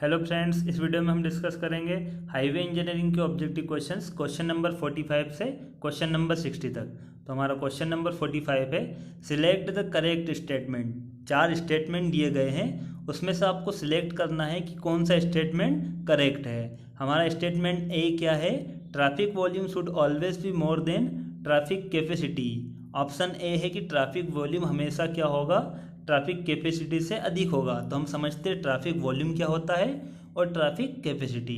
Hello friends, इस video में हम डिस्कस करेंगे हाईवे इंजीनियरिंग के ऑब्जेक्टिव क्वेश्चंस क्वेश्चन नंबर 45 से क्वेश्चन नंबर 60 तक। तो हमारा क्वेश्चन नंबर 45 है, select the correct statement. 4 statement दिए गए हैं, उसमें से आपको सिलेक्ट करना है कि कौन सा स्टेटमेंट करेक्ट है। हमारा स्टेटमेंट ए क्या है, traffic volume should always be more than traffic capacity. Option A है कि ट्रैफिक वॉल्यूम हमेशा क्या होगा, ट्रैफिक कैपेसिटी से अधिक होगा। तो हम समझते हैं ट्रैफिक वॉल्यूम क्या होता है और ट्रैफिक कैपेसिटी।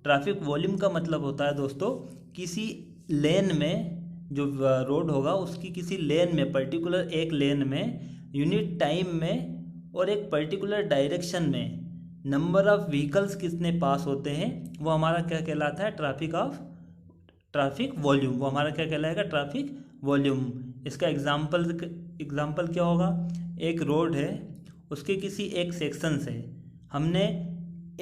ट्रैफिक वॉल्यूम का मतलब होता है दोस्तों, किसी लेन में जो रोड होगा उसकी किसी लेन में, पर्टिकुलर एक लेन में यूनिट टाइम में और एक पर्टिकुलर डायरेक्शन में नंबर ऑफ व्हीकल्स कितने पास होते हैं, वो हमारा क्या कहलाता है, ट्रैफिक वॉल्यूम। वो हमारा क्या कहलाएगा, ट्रैफिक वॉल्यूम। इसका एग्जाम्पल क्या होगा, एक रोड है, उसके किसी एक सेक्शन से हमने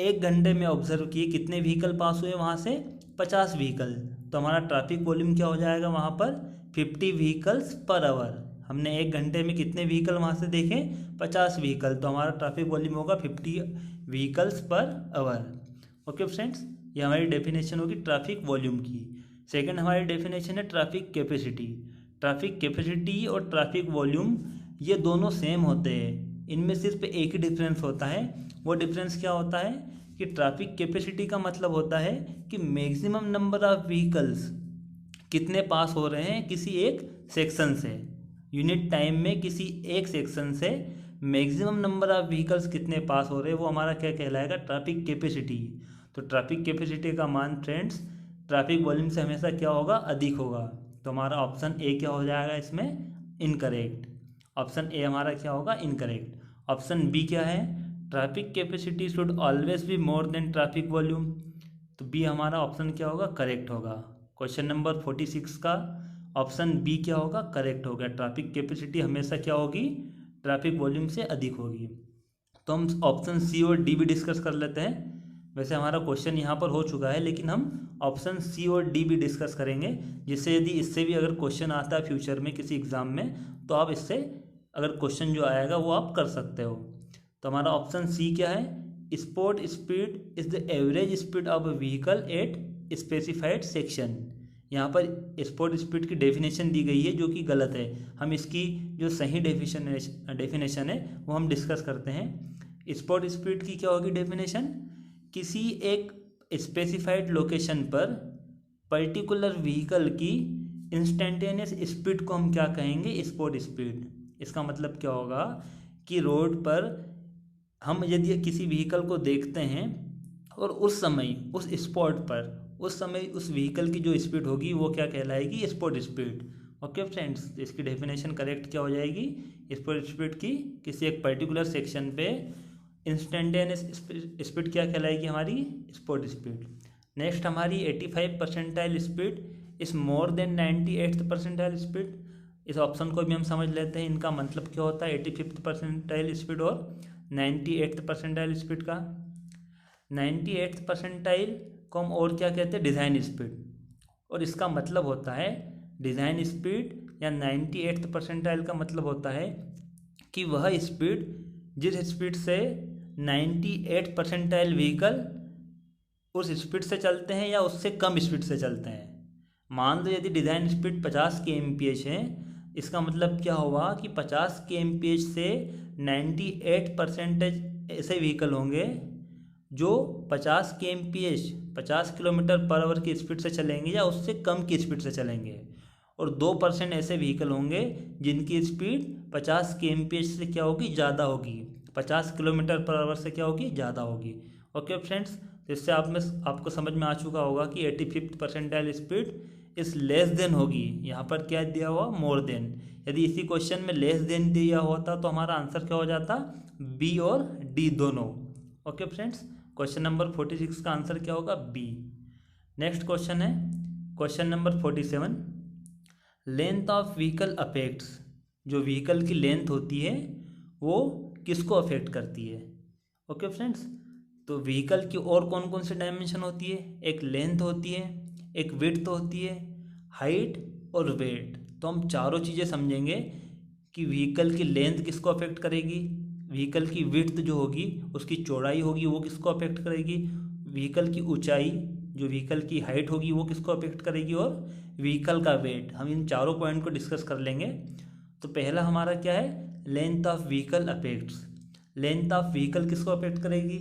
1 घंटे में ऑब्जर्व किए कितने व्हीकल पास हुए वहाँ से, 50 व्हीकल। तो हमारा ट्रैफिक वॉल्यूम क्या हो जाएगा वहाँ पर, 50 व्हीकल्स पर आवर। हमने 1 घंटे में कितने व्हीकल वहाँ से देखे, 50 व्हीकल। तो हमारा ट्रैफिक वॉल्यूम होगा 50 vehicles per hour. Okay friends, ये हमारी डेफिनेशन होगी ट्रैफिक वॉल्यूम की। सेकंड हमारी डेफिनेशन है ट्रैफिक कैपेसिटी। ट्रैफिक कैपेसिटी और ट्रैफिक वॉल्यूम ये दोनों सेम होते हैं, इनमें सिर्फ एक ही डिफरेंस होता है। वो डिफरेंस क्या होता है कि ट्रैफिक कैपेसिटी का मतलब होता है कि मैक्सिमम नंबर ऑफ व्हीकल्स कितने पास हो रहे हैं किसी एक सेक्शन से, यूनिट टाइम में किसी एक सेक्शन से मैक्सिमम नंबर ऑफ व्हीकल्स कितने पास हो रहे हैं, वो हमारा क्या कहलाएगा, ट्रैफिक कैपेसिटी। तो ट्रैफिक कैपेसिटी का मान फ्रेंड्स ट्रैफिक वॉल्यूम से हमेशा क्या होगा, अधिक होगा। तो हमारा ऑप्शन ए क्या हो जाएगा इसमें, इनकरेक्ट। ऑप्शन ए हमारा क्या होगा, इनकरेक्ट। ऑप्शन बी क्या है, traffic capacity should always be more than traffic volume. तो बी हमारा ऑप्शन क्या होगा, करेक्ट होगा। क्वेश्चन नंबर 46 का ऑप्शन बी क्या होगा, करेक्ट होगा। ट्रैफिक कैपेसिटी हमेशा क्या होगी, ट्रैफिक वॉल्यूम से अधिक होगी। तो हम ऑप्शन सी और डी भी डिस्कस कर लेते हैं। वैसे हमारा क्वेश्चन यहाँ पर हो चुका है, लेकिन हम ऑप्शन सी और डी भी डिस्कस करेंगे, जिससे यदि इससे भी अगर क्वेश्चन आता है फ्यूचर में किसी एग्ज़ाम में, तो आप इससे अगर क्वेश्चन जो आएगा वो आप कर सकते हो। तो हमारा ऑप्शन सी क्या है, sport speed is the average speed of a vehicle eight specified section. यहाँ पर स्पोर्ट स्पीड की डेफिनेशन दी गई है जो कि गलत है। हम इसकी जो सही डेफिनेशन है वो हम डिस्कस करते हैं। स्पोर्ट स्पीड की क्या होगी डेफिनेशन, किसी एक स्पेसिफाइड लोकेशन पर पर्टिकुलर व्हीकल की इंस्टेंटेनियस स्पीड को हम क्या कहेंगे, स्पोर्ट स्पीड। इसका मतलब क्या होगा कि रोड पर हम यदि किसी व्हीकल को देखते हैं और उस समय उस स्पॉट पर उस समय उस व्हीकल की जो स्पीड होगी वो क्या कहलाएगी, स्पोर्ट स्पीड। ओके फ्रेंड्स, इसकी डेफिनेशन करेक्ट क्या हो जाएगी, स्पोर्ट स्पीड की किसी एक पर्टिकुलर सेक्शन पे इंस्टेंटेनियस स्पीड क्या कहलाएगी, हमारी स्पोर्ट स्पीड। नेक्स्ट हमारी 85 percentile speed is more than 98th percentile speed. इस ऑप्शन को भी हम समझ लेते हैं, इनका मतलब क्या होता है 85th परसेंटाइल स्पीड और 98th परसेंटाइल स्पीड का। 98th परसेंटाइल को हम और क्या कहते हैं, डिज़ाइन स्पीड। और इसका मतलब होता है डिज़ाइन स्पीड या 98th परसेंटाइल का मतलब होता है कि वह स्पीड जिस स्पीड से 98 परसेंटाइल व्हीकल उस स्पीड से चलते हैं या उससे कम स्पीड से चलते हैं। मान लो यदि डिज़ाइन स्पीड 50 kmph है, इसका मतलब क्या हुआ कि 50 kmph से 98% ऐसे व्हीकल होंगे जो 50 kmph 50 किलोमीटर पर आवर की स्पीड से चलेंगे या उससे कम की स्पीड से चलेंगे। और 2% ऐसे व्हीकल होंगे जिनकी स्पीड 50 kmph से क्या होगी, ज़्यादा होगी, 50 किलोमीटर पर आवर से क्या होगी, ज़्यादा होगी। ओके फ्रेंड्स, तो इससे आपको समझ में आ चुका होगा कि 85th परसेंटाइल स्पीड इस लेस देन होगी। यहाँ पर क्या दिया हुआ, मोर देन। यदि इसी क्वेश्चन में लेस देन दिया होता तो हमारा आंसर क्या हो जाता, बी और डी दोनों। ओके फ्रेंड्स, क्वेश्चन नंबर 46 का आंसर क्या होगा, बी। नेक्स्ट क्वेश्चन है question number 47, length of vehicle affects. जो व्हीकल की लेंथ होती है वो किसको अफेक्ट करती है। ओके फ्रेंड्स, तो व्हीकल की और कौन कौन सी डायमेंशन होती है, एक लेंथ होती है, एक विड्थ होती है, हाइट और वेट। तो हम चारों चीज़ें समझेंगे कि व्हीकल की लेंथ किसको अफेक्ट करेगी, व्हीकल की विड्थ जो होगी, उसकी चौड़ाई होगी, वो किसको अफेक्ट करेगी? व्हीकल की ऊंचाई, जो व्हीकल की हाइट होगी वो किसको अफेक्ट करेगी? और व्हीकल का वेट। हम इन चारों पॉइंट को डिस्कस कर लेंगे। तो पहला हमारा क्या है? Length of vehicle affects. Length of vehicle किसको अफेक्ट करेगी?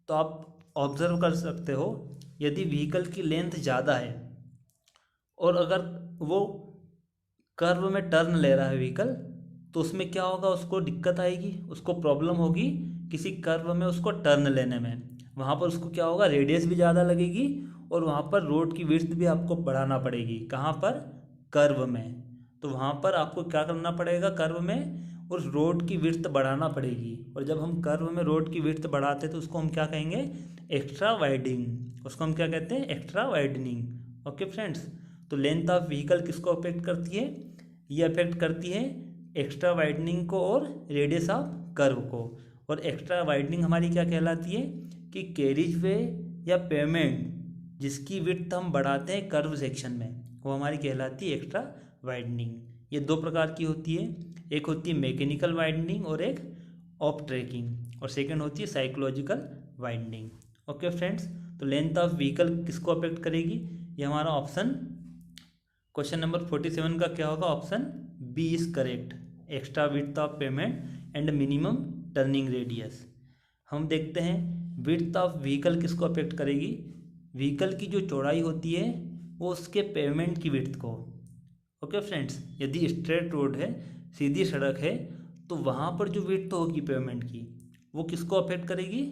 तो आप ऑब्जर्व कर सकते हो, यदि व्हीकल की लेंथ ज़्यादा है और अगर वो कर्व में टर्न ले रहा है व्हीकल, तो उसमें क्या होगा? उसको दिक्कत आएगी, उसको प्रॉब्लम होगी किसी कर्व में उसको टर्न लेने में। वहाँ पर उसको क्या होगा? रेडियस भी ज़्यादा लगेगी और वहाँ पर रोड की विड्थ भी आपको बढ़ाना पड़ेगी। कहाँ पर? कर्व में। तो वहाँ पर आपको क्या करना पड़ेगा? कर्व में उस रोड की विड्थ बढ़ाना पड़ेगी। और जब हम कर्व में रोड की विड्थ बढ़ाते हैं तो उसको हम क्या कहेंगे? Extra widening. उसको हम क्या कहते हैं? Extra widening. ओके फ्रेंड्स, तो लेंथ ऑफ व्हीकल किसको अफेक्ट करती है? ये अफेक्ट करती है एक्स्ट्रा वाइडनिंग को और रेडियस ऑफ कर्व को। और एक्स्ट्रा वाइडनिंग हमारी क्या कहलाती है? कि कैरिज वे या पेमेंट जिसकी विड्थ हम बढ़ाते हैं कर्व सेक्शन में, वो हमारी कहलाती है एक्स्ट्रा वाइडनिंग। ये दो प्रकार की होती है, एक होती है मैकेनिकल वाइडनिंग और एक ऑफ ट्रैकिंग, और सेकेंड होती है साइकोलॉजिकल वाइडनिंग। ओके फ्रेंड्स, तो लेंथ ऑफ व्हीकल किसको अफेक्ट करेगी? ये हमारा ऑप्शन क्वेश्चन नंबर 47 का क्या होगा? Option b is correct, extra width of pavement and minimum turning radius. हम देखते हैं विड्थ ऑफ व्हीकल किसको अफेक्ट करेगी? व्हीकल की जो चौड़ाई होती है वो उसके पेमेंट की विड्थ को। ओके फ्रेंड्स, यदि स्ट्रेट रोड है, सीधी सड़क है, तो वहाँ पर जो विड्थ होगी पेमेंट की, वो किसको अफेक्ट करेगी?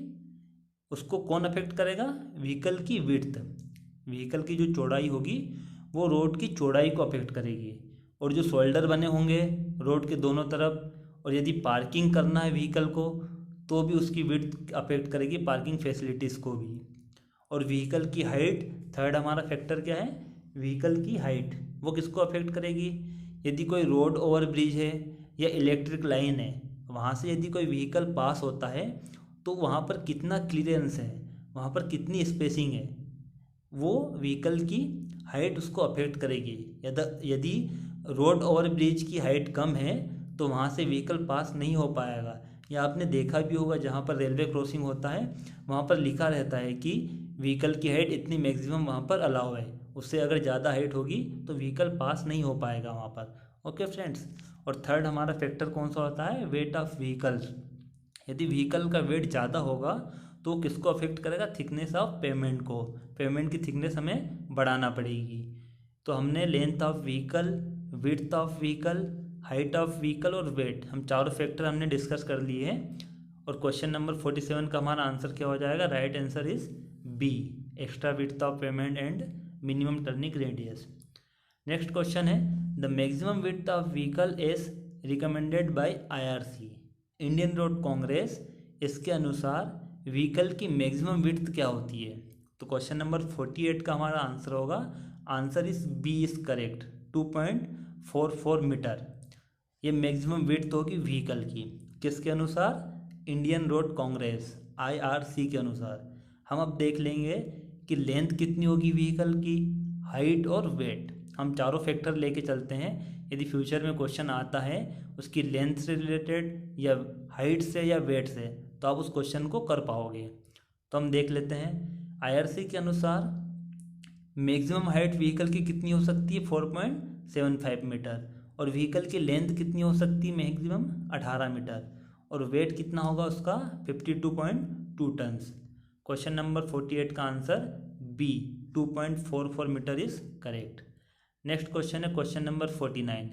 उसको कौन अफेक्ट करेगा? व्हीकल की विड्थ। व्हीकल की जो चौड़ाई होगी वो रोड की चौड़ाई को अफेक्ट करेगी। और जो शोल्डर बने होंगे रोड के दोनों तरफ, और यदि पार्किंग करना है व्हीकल को, तो भी उसकी विड्थ अफेक्ट करेगी, पार्किंग फैसिलिटीज़ को भी। और व्हीकल की हाइट, थर्ड हमारा फैक्टर क्या है? व्हीकल की हाइट, वो किसको अफेक्ट करेगी? यदि कोई रोड ओवर ब्रिज है या इलेक्ट्रिक लाइन है, वहाँ से यदि कोई व्हीकल पास होता है तो वहाँ पर कितना क्लियरेंस है, वहाँ पर कितनी स्पेसिंग है, वो व्हीकल की हाइट उसको अफेक्ट करेगी। यदि रोड ओवर ब्रिज की हाइट कम है तो वहाँ से व्हीकल पास नहीं हो पाएगा। या आपने देखा भी होगा, जहाँ पर रेलवे क्रॉसिंग होता है वहाँ पर लिखा रहता है कि व्हीकल की हाइट इतनी मैक्सिमम वहाँ पर अलाउ है, उससे अगर ज़्यादा हाइट होगी तो व्हीकल पास नहीं हो पाएगा वहाँ पर। ओके फ्रेंड्स, और थर्ड हमारा फैक्टर कौन सा होता है? Weight of vehicles. यदि व्हीकल का वेट ज़्यादा होगा तो किसको अफेक्ट करेगा? थिकनेस ऑफ पेमेंट को। पेमेंट की थिकनेस हमें बढ़ाना पड़ेगी। तो हमने length of vehicle, width of vehicle, height of vehicle और वेट, हम चारों फैक्टर हमने डिस्कस कर लिए हैं। और क्वेश्चन नंबर 47 का हमारा आंसर क्या हो जाएगा? Right answer is B, extra width of pavement and minimum turning radius. Next question है, the maximum width of vehicle is recommended by IRC, Indian road congress. इसके अनुसार व्हीकल की मैक्सिमम विड्थ क्या होती है? तो क्वेश्चन नंबर 48 का हमारा आंसर होगा, answer is b is correct, 2.44 metre. ये मैक्सिमम विड्थ होगी व्हीकल की, किसके अनुसार? इंडियन रोड कांग्रेस IRC के अनुसार। हम अब देख लेंगे कि लेंथ कितनी होगी व्हीकल की, हाइट और वेट। हम चारों फैक्टर लेके चलते हैं, यदि फ्यूचर में क्वेश्चन आता है उसकी लेंथ से रिलेटेड या हाइट से या वेट से, तो आप उस क्वेश्चन को कर पाओगे। तो हम देख लेते हैं, IRC के अनुसार मैक्सिमम हाइट व्हीकल की कितनी हो सकती है? 4.75 मीटर। और व्हीकल की लेंथ कितनी हो सकती है? Maximum 18 metre. और वेट कितना होगा उसका? 52.2 टन्स। क्वेश्चन नंबर 48 का answer B, 2.44 metre is correct. Next question है question number 49,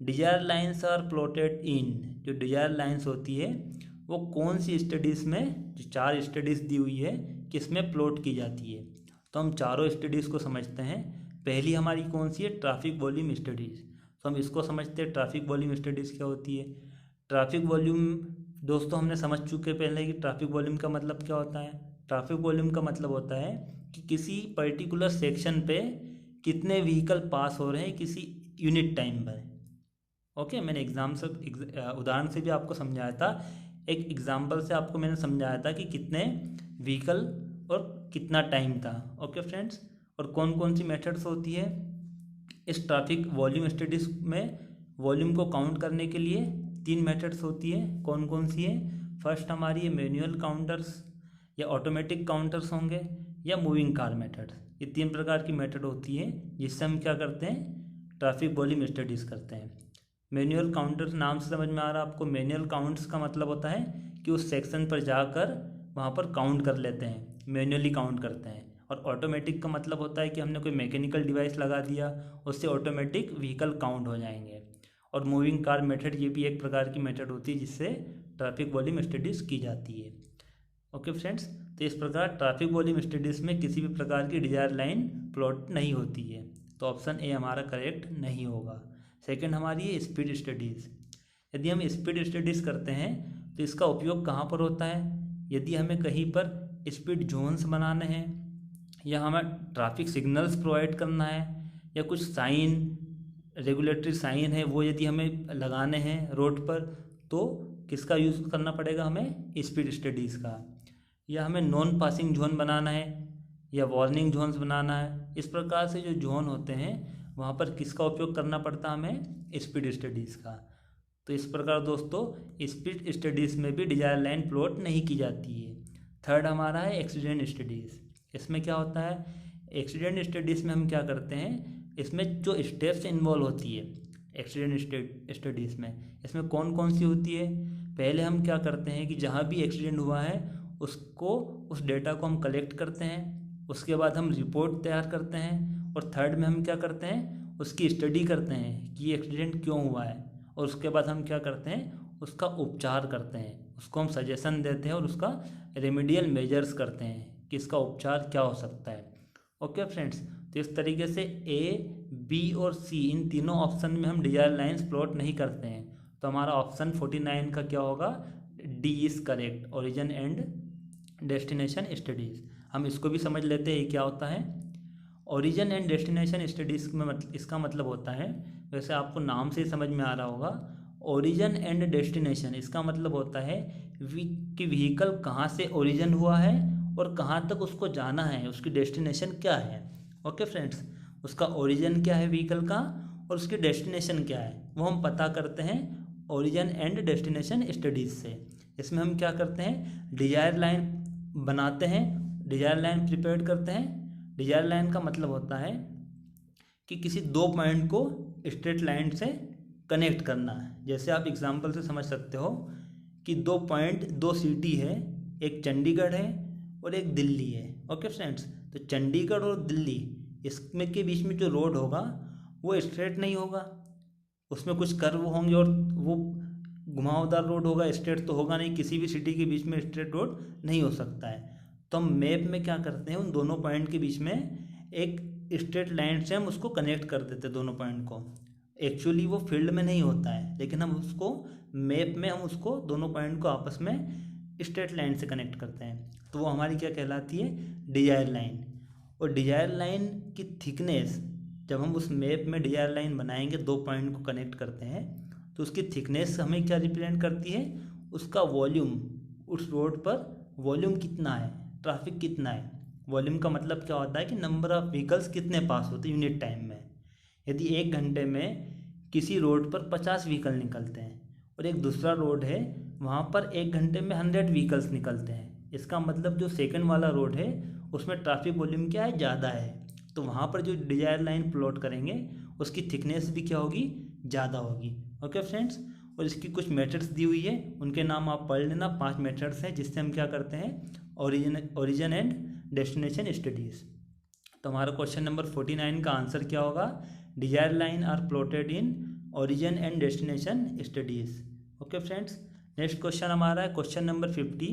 desire lines are plotted in. जो डिजायर लाइन्स होती है वो कौन सी स्टडीज़ में, जो 4 स्टडीज़ दी हुई है, किसमें प्लॉट की जाती है? तो हम चारों स्टडीज़ को समझते हैं। पहली हमारी कौन सी है? Traffic volume studies. तो हम इसको समझते हैं, ट्रैफिक वॉल्यूम स्टडीज़ क्या होती है। ट्रैफिक वॉल्यूम दोस्तों हमने समझ चुके पहले कि ट्रैफिक वॉल्यूम का मतलब क्या होता है। ट्रैफिक वॉल्यूम का मतलब होता है कि किसी पर्टिकुलर सेक्शन पे कितने व्हीकल पास हो रहे हैं किसी यूनिट टाइम पर। ओके, मैंने उदाहरण से भी आपको समझाया था, एक एग्जाम्पल से आपको मैंने समझाया था कि कितने व्हीकल और कितना टाइम था। ओके फ्रेंड्स, और कौन कौन सी मेथड्स होती है इस ट्रैफिक वॉल्यूम स्टडीज़ में? वॉल्यूम को काउंट करने के लिए तीन मेथड्स होती है, कौन कौन सी है? फर्स्ट हमारी है मैनुअल काउंटर्स या ऑटोमेटिक काउंटर्स होंगे या मूविंग कार मेथड। ये तीन प्रकार की मेथड होती है जिससे हम क्या करते हैं? ट्रैफिक वॉल्यूम स्टडीज़ करते हैं। मैनुअल काउंटर नाम से समझ में आ रहा है आपको। मैनुअल काउंट्स का मतलब होता है कि उस सेक्शन पर जाकर वहाँ पर काउंट कर लेते हैं, मैनुअली काउंट करते हैं। और ऑटोमेटिक का मतलब होता है कि हमने कोई मैकेनिकल डिवाइस लगा दिया, उससे ऑटोमेटिक व्हीकल काउंट हो जाएंगे। और मूविंग कार मेथड ये भी एक प्रकार की मेथड होती है जिससे ट्रैफिक वॉल्यूम स्टडीज़ की जाती है। ओके फ्रेंड्स, तो इस प्रकार ट्रैफिक वॉल्यूम स्टडीज़ में किसी भी प्रकार की डिजायर लाइन प्लॉट नहीं होती है, तो ऑप्शन ए हमारा करेक्ट नहीं होगा। सेकंड हमारी है स्पीड स्टडीज़। यदि हम स्पीड स्टडीज़ करते हैं तो इसका उपयोग कहाँ पर होता है? यदि हमें कहीं पर स्पीड जोन्स बनाने हैं या हमें ट्रैफिक सिग्नल्स प्रोवाइड करना है या कुछ साइन, रेगुलेटरी साइन है वो यदि हमें लगाने हैं रोड पर, तो किसका यूज़ करना पड़ेगा हमें? स्पीड स्टडीज़ का। या हमें नॉन पासिंग जोन बनाना है या वार्निंग जोन्स बनाना है, इस प्रकार से जो जोन होते हैं वहाँ पर किसका उपयोग करना पड़ता है हमें? स्पीड स्टडीज़ का। तो इस प्रकार दोस्तों स्पीड स्टडीज़ में भी डिजायर लाइन प्लॉट नहीं की जाती है। थर्ड हमारा है एक्सीडेंट स्टडीज़। इसमें क्या होता है? एक्सीडेंट स्टडीज़ में हम क्या करते हैं, इसमें जो स्टेप्स इन्वॉल्व होती है एक्सीडेंट स्टडीज़ में, इसमें कौन कौन सी होती है? पहले हम क्या करते हैं कि जहाँ भी एक्सीडेंट हुआ है उसको, उस डेटा को हम कलेक्ट करते हैं, उसके बाद हम रिपोर्ट तैयार करते हैं, और थर्ड में हम क्या करते हैं? उसकी स्टडी करते हैं कि ये एक्सीडेंट क्यों हुआ है, और उसके बाद हम क्या करते हैं? उसका उपचार करते हैं, उसको हम सजेशन देते हैं और उसका रेमेडियल मेजर्स करते हैं कि इसका उपचार क्या हो सकता है। ओके फ्रेंड्स, तो इस तरीके से ए, बी और सी इन तीनों ऑप्शन में हम डिजायर लाइंस प्लॉट नहीं करते हैं, तो हमारा ऑप्शन 49 का क्या होगा? D is correct, origin and destination studies. हम इसको भी समझ लेते हैं क्या होता है। ओरिजिन एंड डेस्टिनेशन स्टडीज़ में इसका मतलब होता है, वैसे आपको नाम से ही समझ में आ रहा होगा, ओरिजिन एंड डेस्टिनेशन इसका मतलब होता है कि व्हीकल कहाँ से ओरिजिन हुआ है और कहाँ तक उसको जाना है, उसकी डेस्टिनेशन क्या है। ओके फ्रेंड्स, उसका ओरिजिन क्या है व्हीकल का और उसकी डेस्टिनेशन क्या है, वो हम पता करते हैं ओरिजिन एंड डेस्टिनेशन स्टडीज़ से। इसमें हम क्या करते हैं? डिजायर लाइन बनाते हैं, डिजायर लाइन प्रिपेयर करते हैं। डिजायर लाइन का मतलब होता है कि किसी दो पॉइंट को स्ट्रेट लाइन से कनेक्ट करना है। जैसे आप एग्जांपल से समझ सकते हो कि दो पॉइंट, दो सिटी है, एक चंडीगढ़ है और एक दिल्ली है। ओके फ्रेंड्स, तो चंडीगढ़ और दिल्ली इसमें के बीच में जो रोड होगा वो स्ट्रेट नहीं होगा, उसमें कुछ कर्व होंगे और वो घुमावदार रोड होगा, स्ट्रेट तो होगा नहीं। किसी भी सिटी के बीच में स्ट्रेट रोड नहीं हो सकता है। तो हम मैप में क्या करते हैं, उन दोनों पॉइंट के बीच में एक स्ट्रेट लाइन से हम उसको कनेक्ट कर देते हैं दोनों पॉइंट को। एक्चुअली वो फील्ड में नहीं होता है, लेकिन हम उसको मैप में हम उसको दोनों पॉइंट को आपस में स्ट्रेट लाइन से कनेक्ट करते हैं, तो वो हमारी क्या कहलाती है? Desire line. और डिजायर लाइन की थिकनेस, जब हम उस मैप में डिजायर लाइन बनाएंगे, दो पॉइंट को कनेक्ट करते हैं, तो उसकी थिकनेस हमें क्या रिप्रेजेंट करती है? उसका वॉल्यूम, उस रोड पर वॉल्यूम कितना है, ट्रैफिक कितना है। वॉल्यूम का मतलब क्या होता है कि नंबर ऑफ व्हीकल्स कितने पास होते हैं यूनिट टाइम में। यदि एक घंटे में किसी रोड पर 50 व्हीकल निकलते हैं और एक दूसरा रोड है वहाँ पर एक घंटे में 100 व्हीकल्स निकलते हैं, इसका मतलब जो सेकंड वाला रोड है उसमें ट्रैफिक वॉल्यूम क्या है? ज़्यादा है। तो वहाँ पर जो डिजायर लाइन प्लॉट करेंगे उसकी थिकनेस भी क्या होगी? ज़्यादा होगी। ओके फ्रेंड्स, और इसकी कुछ मेथड्स दी हुई है, उनके नाम आप पढ़ लेना। 5 मेथड्स हैं जिससे हम क्या करते हैं? Origin and destination studies. तो हमारा क्वेश्चन नंबर 49 का आंसर क्या होगा? Desire line are plotted in origin and destination studies. Okay friends, next question हमारा है question number 50।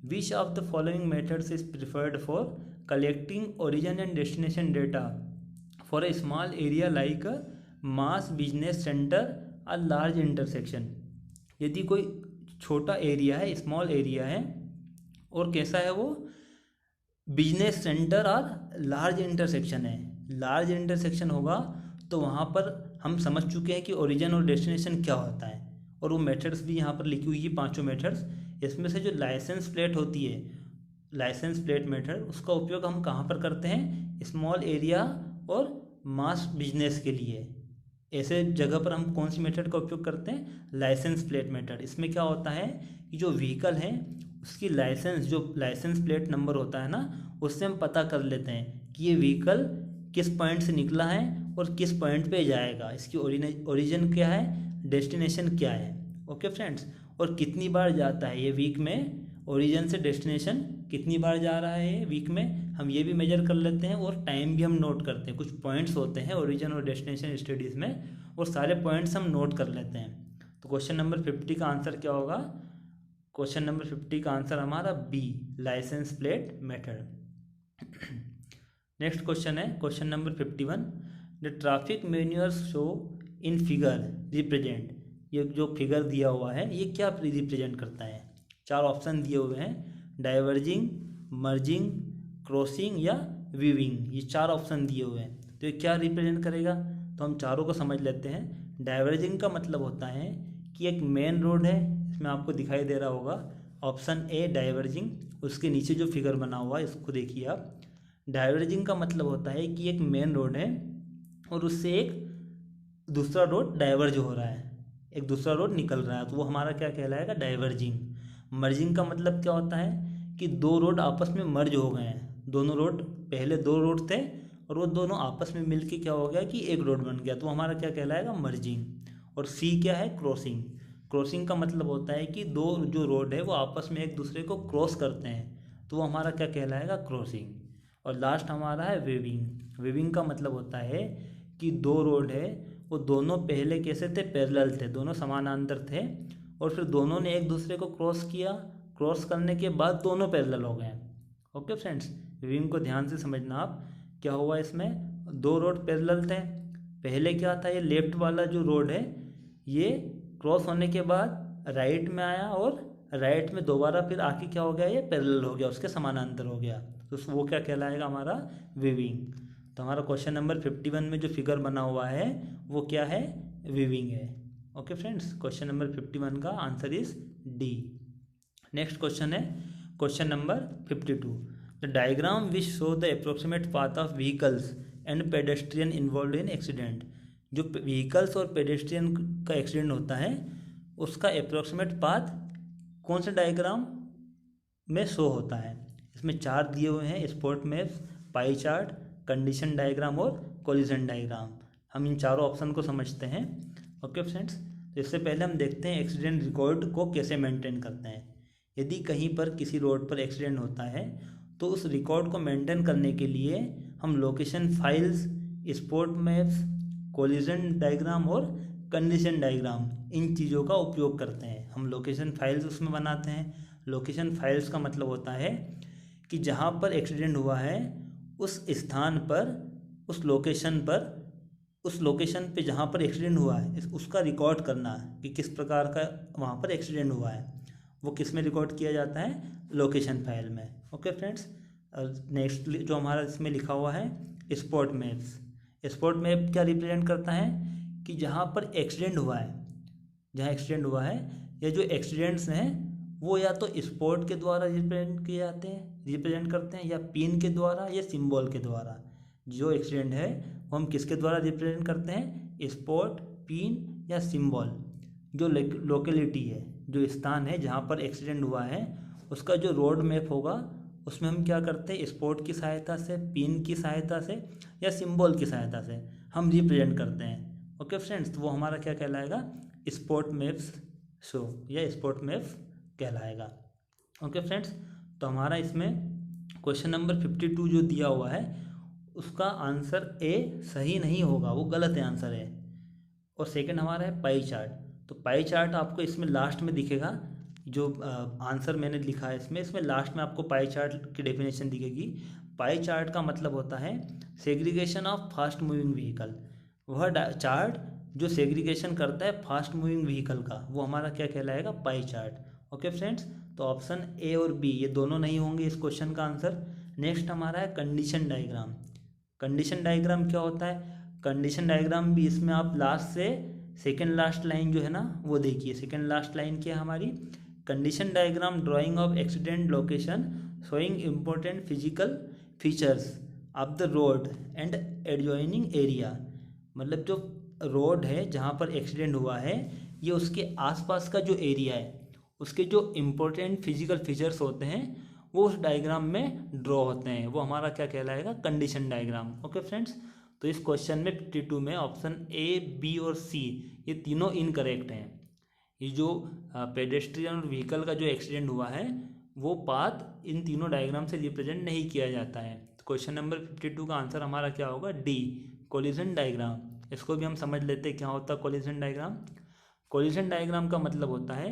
Which of the following methods is preferred for collecting origin and destination data for a small area like mass business centre और large intersection. यदि कोई छोटा area है, small area है, और कैसा है वो? बिजनेस सेंटर और लार्ज इंटरसेक्शन है। लार्ज इंटरसेक्शन होगा तो वहाँ पर हम समझ चुके हैं कि ओरिजिन और डेस्टिनेशन क्या होता है, और वो मेथड्स भी यहाँ पर लिखी हुई है, 5 मेथड्स। इसमें से जो लाइसेंस प्लेट होती है, लाइसेंस प्लेट मेथड, उसका उपयोग हम कहाँ पर करते हैं? स्मॉल एरिया और मास बिजनेस के लिए। ऐसे जगह पर हम कौन सी मेथड का उपयोग करते हैं, लाइसेंस प्लेट मेथड। इसमें क्या होता है कि जो व्हीकल है उसकी लाइसेंस, जो लाइसेंस प्लेट नंबर होता है ना, उससे हम पता कर लेते हैं कि ये व्हीकल किस पॉइंट से निकला है और किस पॉइंट पे जाएगा, इसकी ओरिजिन क्या है, डेस्टिनेशन क्या है। ओके फ्रेंड्स, और कितनी बार जाता है ये वीक में, ओरिजिन से डेस्टिनेशन कितनी बार जा रहा है ये वीक में, हम ये भी मेजर कर लेते हैं और टाइम भी हम नोट करते हैं। कुछ पॉइंट्स होते हैं ओरिजिन और डेस्टिनेशन स्टडीज़ में, और सारे पॉइंट्स हम नोट कर लेते हैं। तो क्वेश्चन नंबर 50 का आंसर क्या होगा, क्वेश्चन नंबर 50 का आंसर हमारा B, licence plate method. Next question है question number 51, the traffic manuals show in figure represent, ये जो फिगर दिया हुआ है ये क्या रिप्रेजेंट करता है। 4 ऑप्शन दिए हुए हैं, डाइवर्जिंग, मर्जिंग, क्रॉसिंग या वीविंग, ये 4 ऑप्शन दिए हुए हैं। तो ये क्या रिप्रेजेंट करेगा, तो हम चारों को समझ लेते हैं। डाइवर्जिंग का मतलब होता है कि एक मेन रोड है, इसमें आपको दिखाई दे रहा होगा ऑप्शन ए डाइवर्जिंग, उसके नीचे जो फिगर बना हुआ है इसको देखिए आप। डाइवर्जिंग का मतलब होता है कि एक मेन रोड है और उससे एक दूसरा रोड डाइवर्ज हो रहा है, एक दूसरा रोड निकल रहा है, तो वो हमारा क्या कहलाएगा, डाइवर्जिंग। मर्जिंग का मतलब क्या होता है कि 2 रोड आपस में मर्ज हो गए हैं, दोनों रोड, पहले 2 रोड थे और वो दोनों आपस में मिलके क्या हो गया कि एक रोड बन गया, तो हमारा क्या कहलाएगा, मर्जिंग। और सी क्या है, क्रॉसिंग। क्रॉसिंग का मतलब होता है कि 2 जो रोड है वो आपस में एक दूसरे को क्रॉस करते हैं, तो वो हमारा क्या कहलाएगा, क्रॉसिंग। और लास्ट हमारा है वेविंग। वेविंग का मतलब होता है कि 2 रोड है वो दोनों पहले कैसे थे, पैरेलल थे, दोनों समानांतर थे, और फिर दोनों ने एक दूसरे को क्रॉस किया, क्रॉस करने के बाद दोनों पैरेलल हो गए। ओके फ्रेंड्स, वेविंग को ध्यान से समझना आप, क्या हुआ इसमें, 2 रोड पैरेलल थे, पहले क्या था, ये लेफ्ट वाला जो रोड है ये क्रॉस होने के बाद राइट में आया और राइट में दोबारा फिर आके क्या हो गया, ये पैरेलल हो गया, उसके समानांतर हो गया, तो वो क्या कहलाएगा, हमारा वीविंग। तो हमारा क्वेश्चन नंबर 51 में जो फिगर बना हुआ है वो क्या है, वीविंग है। ओके फ्रेंड्स, क्वेश्चन नंबर 51 का answer is D. Next question है question number 52, the diagram which show the approximate path of vehicles and pedestrian involve in accident, जो व्हीकल्स और पेडेस्ट्रियन का एक्सीडेंट होता है उसका अप्रोक्सीमेट पाथ कौन से डायग्राम में शो होता है। इसमें 4 दिए हुए हैं, spot maps, pie chart, condition diagram और कोलिजन डायग्राम। हम इन चारों ऑप्शन को समझते हैं। ओके फ्रेंड्स, तो इससे पहले हम देखते हैं एक्सीडेंट रिकॉर्ड को कैसे मेंटेन करते हैं। यदि कहीं पर किसी रोड पर एक्सीडेंट होता है तो उस रिकॉर्ड को मेंटेन करने के लिए हम location files, spot maps, collision diagram और कंडीशन डायग्राम, इन चीज़ों का उपयोग करते हैं। हम लोकेशन फाइल्स उसमें बनाते हैं। लोकेशन फाइल्स का मतलब होता है कि जहाँ पर एक्सीडेंट हुआ है उस स्थान पर, उस लोकेशन पे जहाँ पर एक्सीडेंट हुआ है उसका रिकॉर्ड करना कि किस प्रकार का वहाँ पर एक्सीडेंट हुआ है, वो किस में रिकॉर्ड किया जाता है, लोकेशन फाइल में। ओके फ्रेंड्स, नेक्स्ट जो हमारा इसमें लिखा हुआ है स्पॉट मैप्स। स्पॉट मैप क्या रिप्रेजेंट करता है कि जहाँ पर एक्सीडेंट हुआ है, जहाँ एक्सीडेंट हुआ है या जो एक्सीडेंट्स हैं वो या तो स्पॉट के द्वारा रिप्रेजेंट करते हैं या पिन के द्वारा या सिंबल के द्वारा। जो एक्सीडेंट है वो हम किसके द्वारा रिप्रेजेंट करते हैं, स्पॉट, पिन या सिंबल। जो लोकेलिटी है, जो स्थान है जहाँ पर एक्सीडेंट हुआ है उसका जो रोड मैप होगा उसमें हम क्या करते हैं, स्पॉट की सहायता से, पिन की सहायता से या सिंबल की सहायता से हम रिप्रेजेंट करते हैं। ओके फ्रेंड्स, तो वो हमारा क्या कहलाएगा, स्पॉट मैप्स शो या स्पॉट मैप्स कहलाएगा। ओके फ्रेंड्स, तो हमारा इसमें क्वेश्चन नंबर 52 जो दिया हुआ है उसका आंसर ए सही नहीं होगा, वो गलत है, आंसर है। और सेकंड हमारा है पाई चार्ट। तो पाई चार्ट आपको इसमें लास्ट में दिखेगा, जो आंसर मैंने लिखा है इसमें लास्ट में आपको पाई चार्ट की डेफिनेशन दिखेगी। पाई चार्ट का मतलब होता है segregation of fast moving vehicle. वह चार्ट जो सेग्रीगेशन करता है फास्ट मूविंग व्हीकल का, वो हमारा क्या कहलाएगा, पाई चार्ट। ओके फ्रेंड्स, तो ऑप्शन ए और बी ये दोनों नहीं होंगे इस क्वेश्चन का आंसर। नेक्स्ट हमारा है कंडीशन डायग्राम। कंडीशन डायग्राम क्या होता है, कंडीशन डायग्राम भी इसमें आप लास्ट से सेकेंड लास्ट लाइन जो है ना वो देखिए। सेकेंड लास्ट लाइन क्या है हमारी, condition diagram drying of accident location showing important physical features of the road and adjoining area. मतलब जो रोड है जहाँ पर एक्सीडेंट हुआ है, ये उसके आसपास का जो एरिया है, उसके जो इम्पोर्टेंट फिजिकल फीचर्स होते हैं वो उस डायग्राम में ड्रॉ होते हैं, वो हमारा क्या कहलाएगा, कंडीशन डायग्राम। ओके फ्रेंड्स, तो इस क्वेश्चन में 52 में ऑप्शन ए, बी और सी ये तीनों इनकरेक्ट हैं। ये जो पेडेस्ट्रियन और व्हीकल का जो एक्सीडेंट हुआ है वो पाथ इन तीनों डायग्राम से रिप्रेजेंट नहीं किया जाता है। तो क्वेश्चन नंबर 52 का आंसर हमारा क्या होगा, डी, कोलिजन डायग्राम। इसको भी हम समझ लेते हैं क्या होता है कोलिजन डायग्राम। कोलिजन डायग्राम का मतलब होता है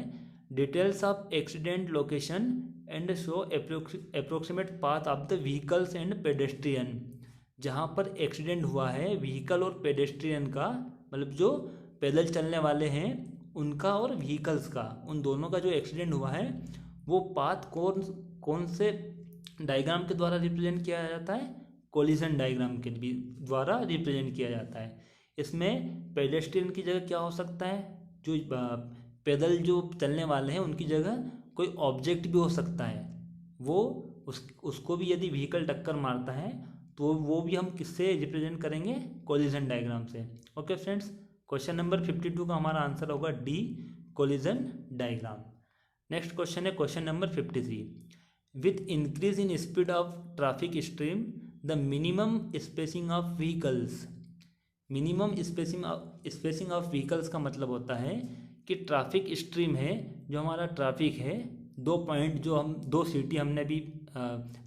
details of accident location and show approximate path of the vehicles and pedestrian. जहाँ पर एक्सीडेंट हुआ है व्हीकल और पेडेस्ट्रियन का, मतलब जो पैदल चलने वाले हैं उनका और व्हीकल्स का, उन दोनों का जो एक्सीडेंट हुआ है वो पाथ कौन से डायग्राम के द्वारा रिप्रेजेंट किया जाता है, कोलिजन डायग्राम के द्वारा रिप्रेजेंट किया जाता है। इसमें पेडेस्ट्रियन की जगह क्या हो सकता है, जो पैदल जो चलने वाले हैं उनकी जगह कोई ऑब्जेक्ट भी हो सकता है, वो उसको भी यदि व्हीकल टक्कर मारता है तो वो भी हम किससे रिप्रेजेंट करेंगे, कोलिजन डायग्राम से। ओके फ्रेंड्स, क्वेश्चन नंबर 52 का हमारा आंसर होगा D, collision diagram. Next question है question number 53। With increase in speed of traffic stream the minimum spacing of vehicles. Minimum spacing of vehicles का मतलब होता है कि ट्रैफिक स्ट्रीम है, जो हमारा ट्रैफिक है, 2 पॉइंट जो हम 2 सिटी हमने अभी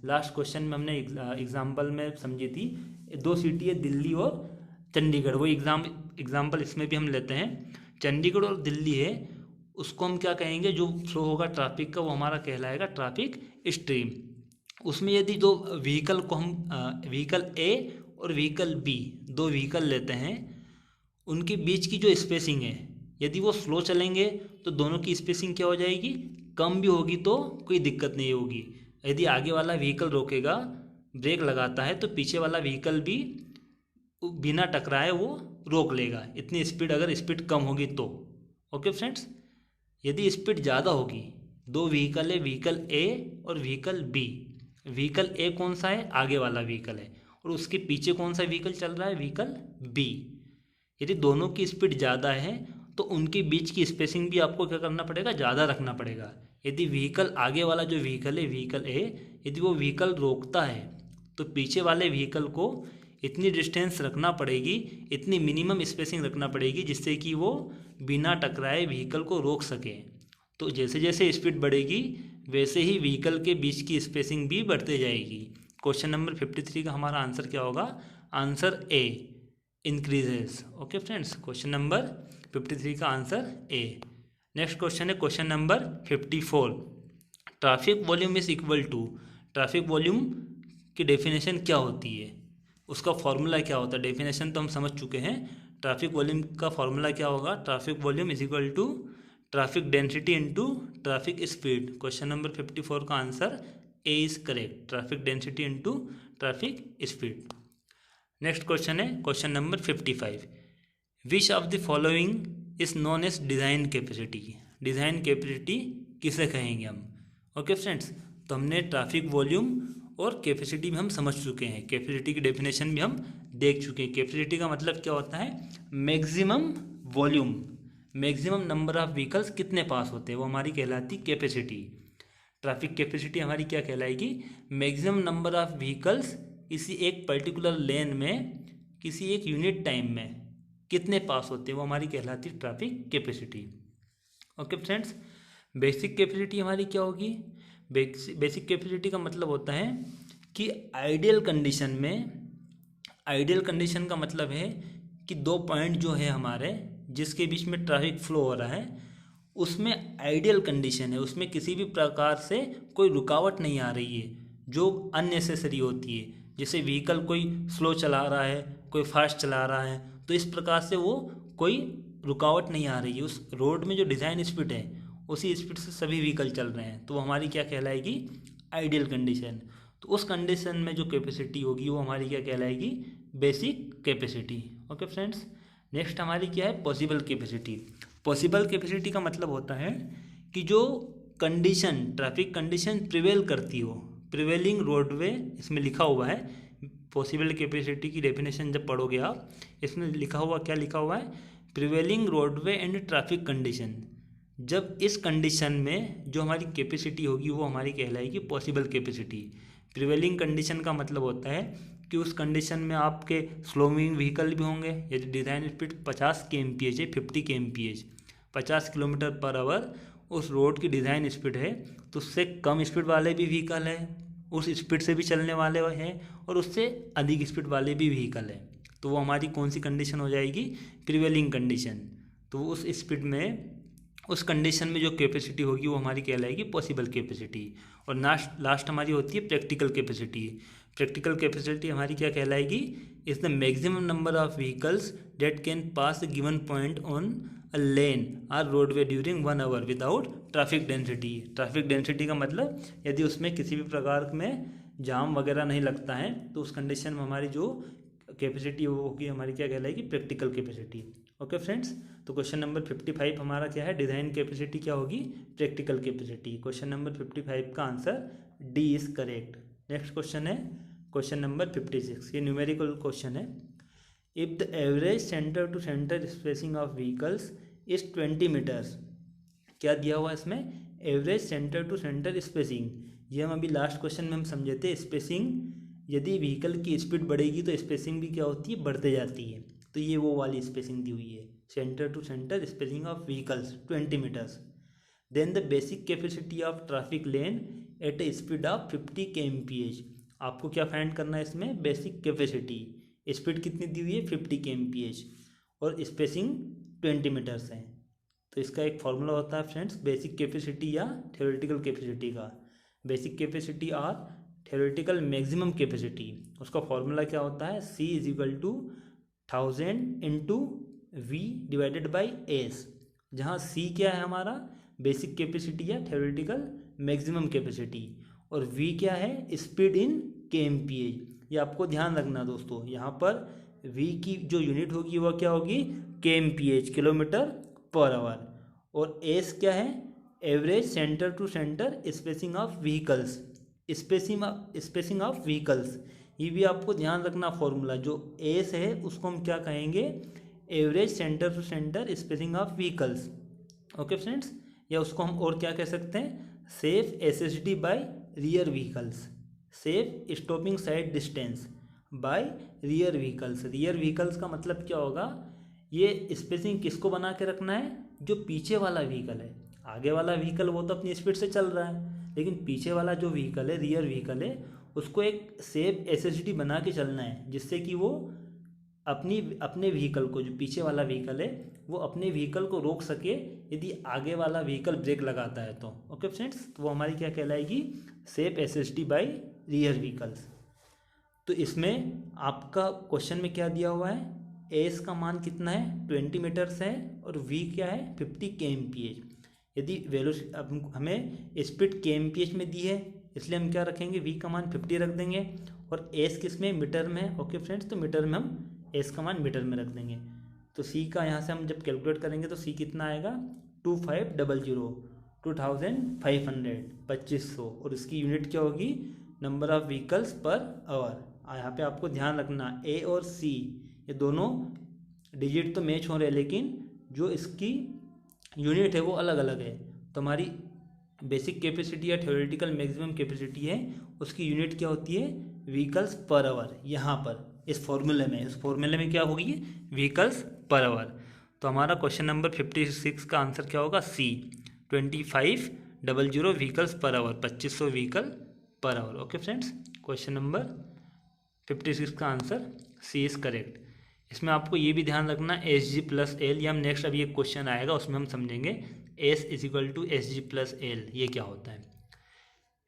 लास्ट क्वेश्चन में हमने एग्जाम्पल में समझी थी, 2 सिटी है दिल्ली और चंडीगढ़। वो एग्जाम्पल इसमें भी हम लेते हैं, चंडीगढ़ और दिल्ली है, उसको हम क्या कहेंगे, जो फ्लो होगा ट्रैफिक का वो हमारा कहलाएगा ट्रैफिक स्ट्रीम। उसमें यदि दो व्हीकल को हम व्हीकल ए और व्हीकल बी, 2 व्हीकल लेते हैं, उनके बीच की जो स्पेसिंग है, यदि वो स्लो चलेंगे तो दोनों की स्पेसिंग क्या हो जाएगी, कम भी होगी तो कोई दिक्कत नहीं होगी। यदि आगे वाला व्हीकल रोकेगा, ब्रेक लगाता है, तो पीछे वाला व्हीकल भी बिना टकराए वो रोक लेगा, इतनी स्पीड, अगर स्पीड कम होगी तो। ओके फ्रेंड्स, यदि स्पीड ज़्यादा होगी, 2 व्हीकल है, व्हीकल ए और व्हीकल बी, व्हीकल ए कौन सा है, आगे वाला व्हीकल है, और उसके पीछे कौन सा व्हीकल चल रहा है, व्हीकल बी। यदि दोनों की स्पीड ज़्यादा है तो उनके बीच की स्पेसिंग भी आपको क्या करना पड़ेगा, ज़्यादा रखना पड़ेगा। यदि व्हीकल आगे वाला जो व्हीकल है, व्हीकल ए, यदि वो व्हीकल रोकता है तो पीछे वाले व्हीकल को इतनी डिस्टेंस रखना पड़ेगी, इतनी मिनिमम स्पेसिंग रखना पड़ेगी जिससे कि वो बिना टकराए व्हीकल को रोक सके। तो जैसे जैसे स्पीड बढ़ेगी वैसे ही व्हीकल के बीच की स्पेसिंग भी बढ़ते जाएगी। क्वेश्चन नंबर 53 का हमारा आंसर क्या होगा, answer a, increases. Okay friends, question number 53 का आंसर ए। नेक्स्ट क्वेश्चन है question number 54। Traffic volume is equal to, traffic volume की डेफिनेशन क्या होती है, उसका फॉर्मूला क्या होता है। डेफिनेशन तो हम समझ चुके हैं, ट्रैफिक वॉल्यूम का फॉर्मूला क्या होगा, traffic volume is equal to traffic density into traffic speed. Question number 54 का answer A is correct, traffic density into traffic speed. Next question है question number 55। Which of the following is known as design capacity. Design capacity किसे कहेंगे हम। Okay friends, तो हमने traffic volume और capacity भी हम समझ चुके हैं, कैपेसिटी की डेफिनेशन भी हम देख चुके हैं। कैपेसिटी का मतलब क्या होता है, maximum volume, maximum number of vehicles कितने पास होते हैं, वो हमारी कहलाती कैपेसिटी। ट्रैफिक कैपेसिटी हमारी क्या कहलाएगी, मैक्सिमम नंबर ऑफ व्हीकल्स किसी एक पर्टिकुलर लेन में किसी एक यूनिट टाइम में कितने पास होते हैं, वो हमारी कहलाती traffic capacity. Okay friends, basic capacity हमारी क्या होगी, बेसिक कैपेसिटी का मतलब होता है कि आइडियल कंडीशन में, आइडियल कंडीशन का मतलब है कि 2 पॉइंट जो है हमारे जिसके बीच में ट्रैफिक फ्लो हो रहा है, उसमें आइडियल कंडीशन है, उसमें किसी भी प्रकार से कोई रुकावट नहीं आ रही है जो अननेसेसरी होती है। जैसे व्हीकल कोई स्लो चला रहा है, कोई फास्ट चला रहा है, तो इस प्रकार से वो कोई रुकावट नहीं आ रही है, उस रोड में जो डिज़ाइन स्पीड है उसी स्पीड से सभी व्हीकल चल रहे हैं, तो वो हमारी क्या कहलाएगी, आइडियल कंडीशन। तो उस कंडीशन में जो कैपेसिटी होगी वो हमारी क्या कहलाएगी, basic capacity. Okay friends, next हमारी क्या है, पॉसिबल कैपेसिटी। पॉसिबल कैपेसिटी का मतलब होता है कि जो कंडीशन, ट्रैफिक कंडीशन प्रिवेल करती हो, प्रिवेलिंग रोडवे इसमें लिखा हुआ है, पॉसिबल कैपेसिटी की डेफिनेशन जब पढ़ोगे आप, इसमें लिखा हुआ क्या लिखा हुआ है, prevailing roadway and traffic condition. जब इस कंडीशन में जो हमारी कैपेसिटी होगी वो हमारी कहलाएगी पॉसिबल कैपेसिटी। प्रिवेलिंग कंडीशन का मतलब होता है कि उस कंडीशन में आपके स्लो मूविंग व्हीकल भी होंगे। यदि डिज़ाइन स्पीड 50 kmph है, 50 kmph 50 किलोमीटर पर आवर उस रोड की डिज़ाइन स्पीड है, तो उससे कम स्पीड वाले भी व्हीकल है, उस स्पीड से भी चलने वाले हैं, और उससे अधिक स्पीड वाले भी व्हीकल है। तो वो हमारी कौन सी कंडीशन हो जाएगी, प्रिवेलिंग कंडीशन। तो उस स्पीड में उस कंडीशन में जो कैपेसिटी होगी वो हमारी कहलाएगी पॉसिबल कैपेसिटी। और लास्ट हमारी होती है प्रैक्टिकल कैपेसिटी। प्रैक्टिकल कैपेसिटी हमारी क्या कहलाएगी, is the maximum number of vehicles that can pass given point on a lane or roadway during 1 hour without traffic density. Traffic density का मतलब यदि उसमें किसी भी प्रकार में जाम वगैरह नहीं लगता है, तो उस कंडीशन में हमारी जो कैपेसिटी होगी हमारी क्या कहलाएगी, प्रैक्टिकल कैपेसिटी। ओके फ्रेंड्स, तो क्वेश्चन नंबर 55 हमारा क्या है, डिज़ाइन कैपेसिटी क्या होगी, प्रैक्टिकल कैपेसिटी। क्वेश्चन नंबर 55 का answer d is correct. Next question है क्वेश्चन नंबर 56, ये न्यूमेरिकल क्वेश्चन है। If the average centre to centre spacing of vehicles is 20 metres. क्या दिया हुआ इसमें, average centre to centre spacing. ये हम अभी लास्ट क्वेश्चन में हम समझे थे, स्पेसिंग यदि व्हीकल की स्पीड बढ़ेगी तो स्पेसिंग भी क्या होती है, बढ़ते जाती है। तो ये वो वाली स्पेसिंग दी हुई है, centre to centre spacing of vehicles 20 metres. Then the basic capacity of traffic lane at a speed of 50 kmph। आपको क्या फाइंड करना है इसमें, बेसिक कैपेसिटी। स्पीड कितनी दी हुई है, 50 kmph, और स्पेसिंग 20 मीटर्स है। तो इसका एक फॉर्मूला होता है फ्रेंड्स, बेसिक कैपेसिटी या थ्योरेटिकल कैपेसिटी का। बेसिक कैपेसिटी और थ्योरेटिकल मैक्सिमम कैपेसिटी, उसका फॉर्मूला क्या होता है, C is equal to 1000 into V divided by s, जहाँ C क्या है हमारा, बेसिक कैपेसिटी या थ्योरेटिकल मैक्सिमम कैपेसिटी, और V क्या है, स्पीड इन kmph। ये आपको ध्यान रखना दोस्तों, यहाँ पर V की जो यूनिट होगी वह क्या होगी, kmph, किलोमीटर पर आवर, और S क्या है, average centre to centre spacing of vehicles, spacing of vehicles. ये भी आपको ध्यान रखना फॉर्मूला, जो एस है उसको हम क्या कहेंगे, average centre to centre spacing of vehicles. Okay friends, या उसको हम और क्या कह सकते हैं, safe SSD by rear vehicles, safe stopping sight distance by rear vehicles. Rear vehicles का मतलब क्या होगा, ये स्पेसिंग किसको बना के रखना है, जो पीछे वाला व्हीकल है। आगे वाला व्हीकल वो तो अपनी स्पीड से चल रहा है, लेकिन पीछे वाला जो व्हीकल है, रियर व्हीकल है, उसको एक सेफ SSD बना के चलना है, जिससे कि वो अपने व्हीकल को, जो पीछे वाला व्हीकल है, वो अपने व्हीकल को रोक सके यदि आगे वाला व्हीकल ब्रेक लगाता है तो। ओके फ्रेंड्स, तो वो हमारी क्या कहलाएगी, safe SSD by rear vehicles. तो इसमें आपका क्वेश्चन में क्या दिया हुआ है, एस का मान कितना है, 20 मीटर्स है, और वी क्या है, 50 kmph। यदि वेलोसिटी अब हमें स्पीड kmph में दी है, इसलिए हम क्या रखेंगे, वी का मान 50 रख देंगे, और एस किस में, मीटर में। ओके फ्रेंड्स, तो मीटर में हम एस का मान मीटर में रख देंगे। तो सी का यहाँ से हम जब कैलकुलेट करेंगे तो सी कितना आएगा, 2500, 2500, 2500, और इसकी यूनिट क्या होगी, number of vehicles per hour. यहाँ पे आपको ध्यान रखना, ए और सी ये दोनों डिजिट तो मैच हो रहे हैं, लेकिन जो इसकी यूनिट है वो अलग अलग है। तो हमारी बेसिक कैपेसिटी या थ्योरेटिकल मैक्सिमम कैपेसिटी है, उसकी यूनिट क्या होती है, व्हीकल्स पर आवर। यहाँ पर इस फॉर्मूले में क्या होगी, व्हीकल्स पर आवर। तो हमारा क्वेश्चन नंबर 56 का आंसर क्या होगा, सी, 2500 vehicles per hour, 2500 vehicle per hour. Okay friends, question number 56 का आंसर सी इज करेक्ट। इसमें आपको ये भी ध्यान रखना, SG प्लस एल, या हम नेक्स्ट अभी एक क्वेश्चन आएगा उसमें हम समझेंगे S is equal to SG plus l, ये क्या होता है।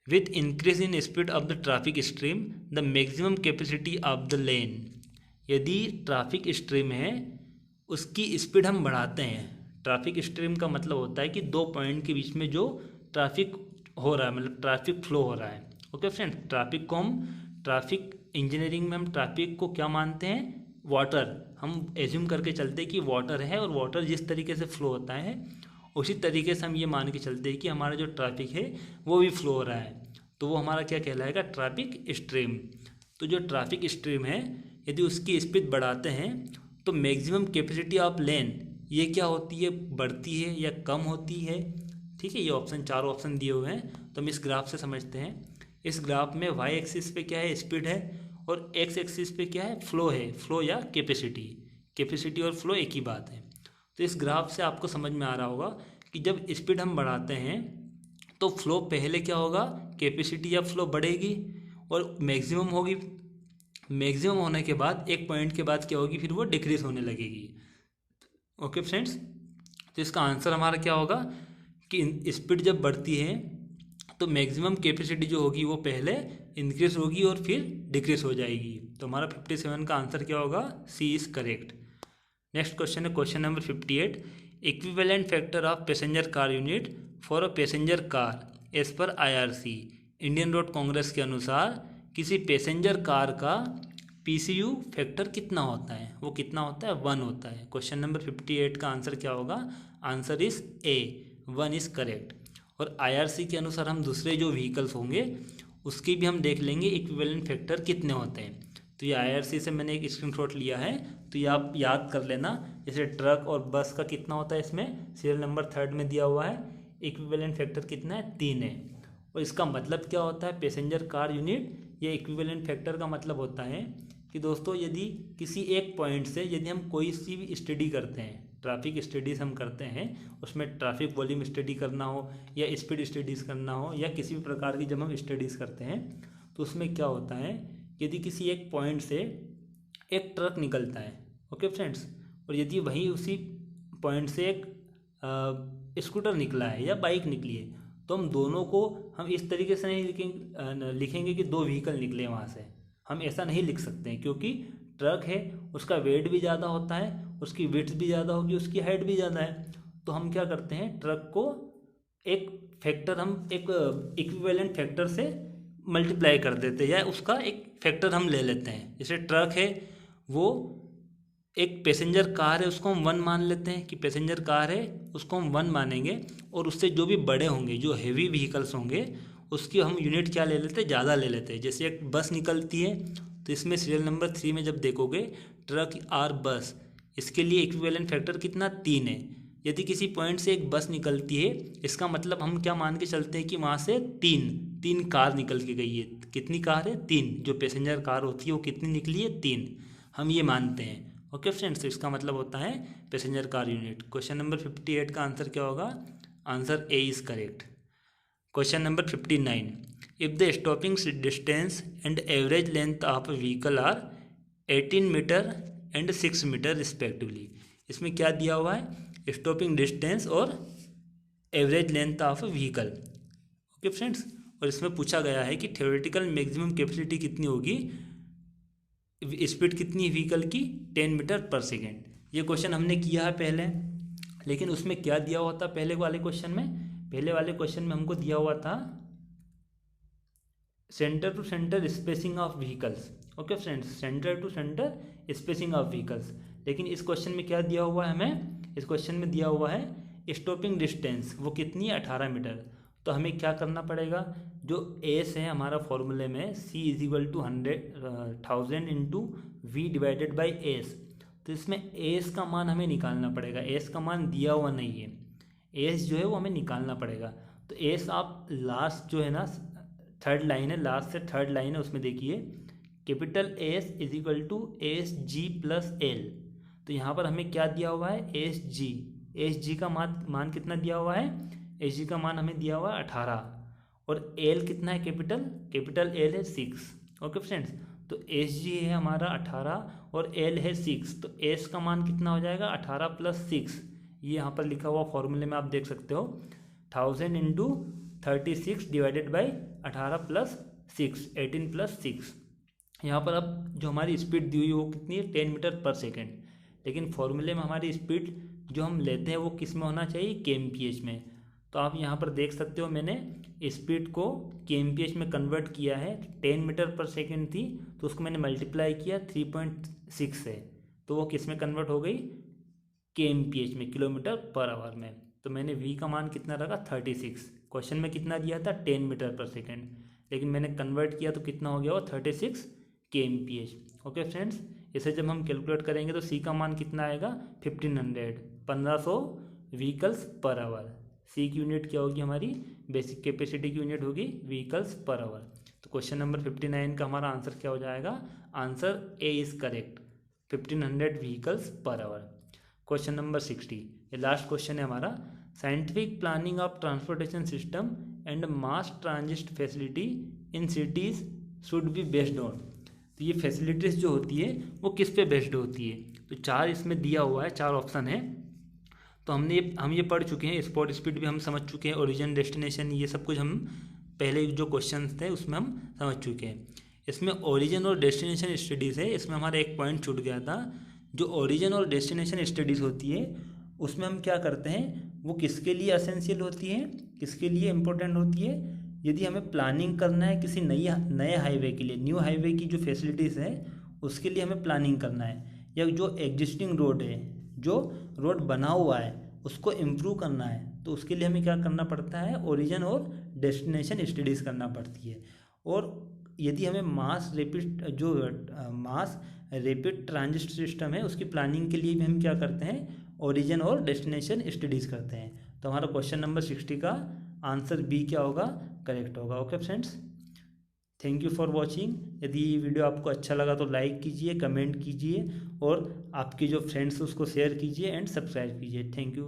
With increase in speed of the traffic stream the maximum capacity of the lane. यदि ट्रैफिक स्ट्रीम है उसकी स्पीड हम बढ़ाते हैं। ट्रैफिक स्ट्रीम का मतलब होता है कि दो पॉइंट के बीच में जो ट्रैफिक हो रहा है, मतलब ट्रैफिक फ्लो हो रहा है। ओके फ्रेंड्स, ट्रैफिक को हम ट्रैफिक इंजीनियरिंग में हम ट्रैफिक को क्या मानते हैं, वाटर। हम एज्यूम करके चलते हैं कि वाटर है, और वाटर जिस तरीके से फ्लो होता है उसी तरीके से हम ये मान के चलते हैं कि हमारा जो ट्रैफिक है वो भी फ्लो हो रहा है। तो वो हमारा क्या कहलाएगा, ट्रैफिक स्ट्रीम। तो तो जो ट्रैफिक स्ट्रीम है यदि उसकी स्पीड बढ़ाते हैं तो मैक्सिमम कैपेसिटी ऑफ लेन ये क्या होती है, बढ़ती है या कम होती है। ठीक है, ये ऑप्शन, चारों ऑप्शन दिए हुए हैं, तो हम इस ग्राफ से समझते हैं। इस ग्राफ में वाई एक्सिस पे क्या है, स्पीड है, और एक्स एक्सिस पे क्या है, फ्लो है, फ्लो या कैपेसिटी। कैपेसिटी और फ्लो एक ही बात है। तो इस ग्राफ से आपको समझ में आ रहा होगा कि जब स्पीड हम बढ़ाते हैं तो फ्लो पहले क्या होगा, कैपेसिटी या फ्लो बढ़ेगी और मैक्सिमम होगी। मैक्सिमम होने के बाद एक पॉइंट के बाद क्या होगी, फिर वो डिक्रीज होने लगेगी। ओके फ्रेंड्स, तो इसका आंसर हमारा क्या होगा कि स्पीड जब बढ़ती है तो मैक्सिमम कैपेसिटी जो होगी वो पहले इंक्रीज होगी और फिर डिक्रीज हो जाएगी। तो हमारा 57 का आंसर क्या होगा, c is correct. Next question है question number 58। Equivalent factor of passenger car unit for a passenger car as per IRC। Indian road congress के अनुसार किसी पैसेंजर कार का PCU फैक्टर कितना होता है, वो कितना होता है, 1 होता है। क्वेश्चन नंबर 58 का आंसर क्या होगा, answer is A, 1 is correct. और IRC के अनुसार हम दूसरे जो व्हीकल्स होंगे उसकी भी हम देख लेंगे इक्विवेलेंट फैक्टर कितने होते हैं। तो ये IRC से मैंने एक स्क्रीनशॉट लिया है, तो ये आप याद कर लेना। जैसे ट्रक और बस का कितना होता है, इसमें सीरियल नंबर 3 में दिया हुआ है, इक्विवेलेंट फैक्टर कितना है, 3 है। और इसका मतलब क्या होता है, पैसेंजर कार यूनिट, ये इक्विवेलेंट फैक्टर का मतलब होता है कि दोस्तों यदि किसी एक पॉइंट से यदि हम कोई सी भी स्टडी करते हैं, ट्रैफिक स्टडीज़ हम करते हैं, उसमें ट्रैफिक वॉल्यूम स्टडी करना हो या स्पीड स्टडीज़ करना हो या किसी भी प्रकार की जब हम स्टडीज़ करते हैं तो उसमें क्या होता है, यदि किसी एक पॉइंट से एक ट्रक निकलता है, ओके फ्रेंड्स, और यदि वहीं उसी पॉइंट से एक स्कूटर निकला है या बाइक निकली है, तो हम दोनों को हम इस तरीके से नहीं लिखेंगे कि 2 व्हीकल निकले वहाँ से। हम ऐसा नहीं लिख सकते हैं, क्योंकि ट्रक है, उसका वेट भी ज़्यादा होता है, उसकी विड्थ भी ज़्यादा होगी, उसकी हाइट भी ज़्यादा है। तो हम क्या करते हैं, ट्रक को एक फैक्टर, हम एक इक्विवेलेंट फैक्टर से मल्टीप्लाई कर देते हैं या उसका एक फैक्टर हम ले लेते हैं। जैसे ट्रक है वो एक पैसेंजर कार है, उसको हम 1 मान लेते हैं कि पैसेंजर कार है, उसको हम 1 मानेंगे, और उससे जो भी बड़े होंगे, जो हेवी व्हीकल्स होंगे, उसकी हम यूनिट क्या ले लेते हैं, ज़्यादा ले लेते हैं। जैसे एक बस निकलती है तो इसमें सीरियल नंबर 3 में जब देखोगे ट्रक और बस, इसके लिए इक्विवेलेंट फैक्टर कितना, 3 है। यदि किसी पॉइंट से एक बस निकलती है, इसका मतलब हम क्या मान के चलते हैं कि वहाँ से तीन कार निकल के गई है। कितनी कार है, 3। जो पैसेंजर कार होती है वो कितनी निकली है, 3। हम ये मानते हैं। ओके फ्रेंड्स, तो इसका मतलब होता है passenger car unit. Question number 58 का आंसर क्या होगा, answer A is correct. Question number 59। If the stopping distance and average length of vehicle are 18 metre and 6 metre respectively. इसमें क्या दिया हुआ है, स्टॉपिंग डिस्टेंस और average length of vehicle. Okay friends, और इसमें पूछा गया है कि थ्योरेटिकल मैक्सिमम कैपेसिटी कितनी होगी, स्पीड कितनी है व्हीकल की, 10 मीटर पर सेकेंड। ये क्वेश्चन हमने किया है पहले, लेकिन उसमें क्या दिया हुआ था पहले वाले क्वेश्चन में, पहले वाले क्वेश्चन में हमको दिया हुआ था centre to centre spacing of vehicles. Okay friends, centre to centre spacing of vehicles. लेकिन इस क्वेश्चन में क्या दिया हुआ है हमें, इस क्वेश्चन में दिया हुआ है स्टॉपिंग डिस्टेंस, वो कितनी है, 18 मीटर। तो हमें क्या करना पड़ेगा, जो एस है हमारा फॉर्मूले में C = 1000 into V divided by S. तो इसमें एस का मान हमें निकालना पड़ेगा, एस का मान दिया हुआ नहीं है, एस जो है वो हमें निकालना पड़ेगा। तो एस आप लास्ट जो है ना, 3rd लाइन है, लास्ट से 3rd लाइन है, उसमें देखिए कैपिटल S = SG + L। तो यहाँ पर हमें क्या दिया हुआ है, SG का मान कितना दिया हुआ है, SG का मान हमें दिया हुआ है 18, और L कितना है, कैपिटल L है 6। ओके फ्रेंड्स, तो SG है हमारा 18 और L है 6, तो S का मान कितना हो जाएगा, 18 + 6। ये यहाँ पर लिखा हुआ फॉर्मूले में आप देख सकते हो, 1000 इंटू 36 डिवाइडेड बाई 18 + 6, 18 + 6। यहाँ पर अब जो हमारी स्पीड दी हुई है वो कितनी है, 10 मीटर पर सेकेंड। लेकिन फॉर्मूले में हमारी स्पीड जो हम लेते हैं वो किस में होना चाहिए, kmph में। तो आप यहाँ पर देख सकते हो मैंने स्पीड को kmph में कन्वर्ट किया है। 10 मीटर पर सेकेंड थी तो उसको मैंने मल्टीप्लाई किया 3.6 से, तो वो किस में कन्वर्ट हो गई, kmph में, किलोमीटर पर आवर में। तो मैंने v का मान कितना रखा, 36। क्वेश्चन में कितना दिया था, 10 मीटर पर सेकेंड, लेकिन मैंने कन्वर्ट किया तो कितना हो गया वो 36 kmph। ओके फ्रेंड्स, इसे जब हम कैलकुलेट करेंगे तो सी का मान कितना आएगा 1500 व्हीकल्स पर आवर। सी की यूनिट क्या होगी हमारी, बेसिक कैपेसिटी की यूनिट होगी व्हीकल्स पर आवर। तो क्वेश्चन नंबर 59 का हमारा आंसर क्या हो जाएगा, answer A is correct, 1500 vehicles per hour. Question number 60, ये लास्ट क्वेश्चन है हमारा, scientific planning of transportation system and mass transit facility in cities should be based on. तो ये फैसिलिटीज़ जो होती है वो किस पे बेस्ड होती है, तो चार इसमें दिया हुआ है, चार ऑप्शन है। तो हम ये पढ़ चुके हैं, स्पॉट स्पीड भी हम समझ चुके हैं, ओरिजिन डेस्टिनेशन ये सब कुछ हम पहले जो क्वेश्चंस थे उसमें हम समझ चुके हैं। इसमें ओरिजिन और डेस्टिनेशन स्टडीज़ है, इसमें हमारा एक पॉइंट छूट गया था। जो ओरिजिन और डेस्टिनेशन स्टडीज़ होती है उसमें हम क्या करते हैं, वो किसके लिए असेंशियल होती है, किसके लिए इम्पोर्टेंट होती है, यदि हमें प्लानिंग करना है किसी नए हाईवे के लिए, न्यू हाईवे की जो फैसिलिटीज़ है उसके लिए हमें प्लानिंग करना है, या जो एग्जिस्टिंग रोड है, जो रोड बना हुआ है उसको इम्प्रूव करना है, तो उसके लिए हमें क्या करना पड़ता है, ओरिजिन और डेस्टिनेशन स्टडीज़ करना पड़ती है। और यदि हमें मास रैपिड ट्रांजिट सिस्टम है उसकी प्लानिंग के लिए भी हम क्या करते हैं, ओरिजिन और डेस्टिनेशन स्टडीज़ करते हैं। तो हमारा क्वेश्चन नंबर 60 का आंसर बी क्या होगा, करेक्ट होगा। Okay friends, thank you for watching. यदि वीडियो आपको अच्छा लगा तो लाइक कीजिए, कमेंट कीजिए और आपके जो फ्रेंड्स उसको शेयर कीजिए एंड सब्सक्राइब कीजिए। Thank you.